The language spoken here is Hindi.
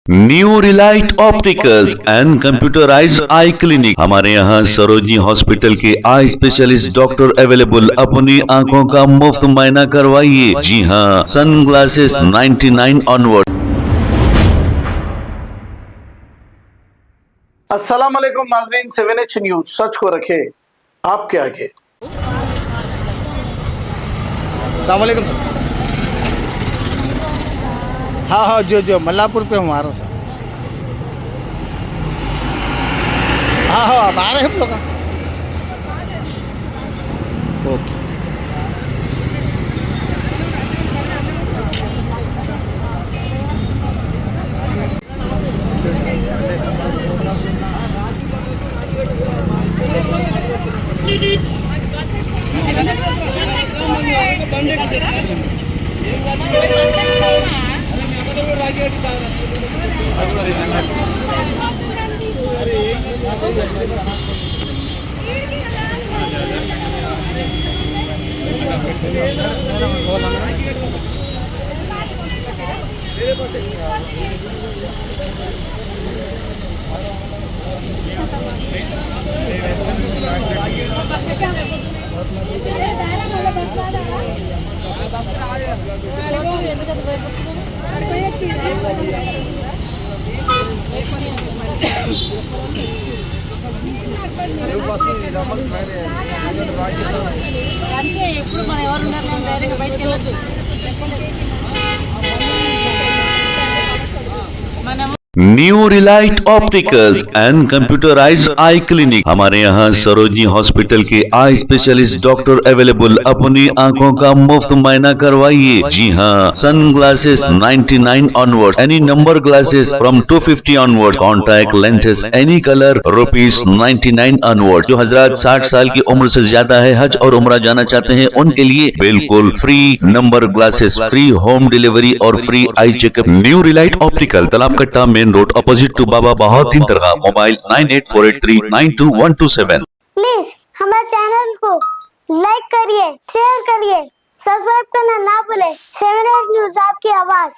New Relight opticals and computerised I clinic. हमारे यहाँ सरोजनी हॉस्पिटल के आई स्पेशलिस्ट डॉक्टर अवेलेबल। अपनी आंखों का मुफ्त मुआयना करवाइए। जी हाँ, सन ग्लासेस 99 ऑनवर्ड। अस्सलाम वालेकुम नाज़रीन, 7H न्यूज सच को रखे आपके आगे। अस्सलाम वालेकुम सर। हाँ जो मल्लापुर पे हूँ आ रहा हूँ सर। हाँ अब आ रहे हैं हम लोग। ओके। అందుకే ఎప్పుడు మనం ఎవరు ఉన్నారు నేను ధైర్యంగా బయటికి వెళ్ళొద్దు మనం new Relight opticals and computerised I clinic. हमारे यहाँ सरोजनी हॉस्पिटल के आई स्पेशलिस्ट डॉक्टर अवेलेबल। अपनी आंखों का मुफ्त मुआयना करवाइए। जी हाँ, sun glasses 99 onward, any number glasses from 250 onward, contact lenses any colour ₹99 onward. जो हजरात 60 साल की उम्र से ज्यादा है, हज और उम्रा जाना चाहते हैं, उनके लिए बिल्कुल free number glasses, free home delivery और free eye checkup. New relight optical, Talab Katta, main road, opposite to Baba Bahauddin Dargah. Mobile 9848392127। Please हमारे चैनल को लाइक करिए, शेयर करिए, सब्सक्राइब करना ना भूले। 7H न्यूज आपकी आवाज।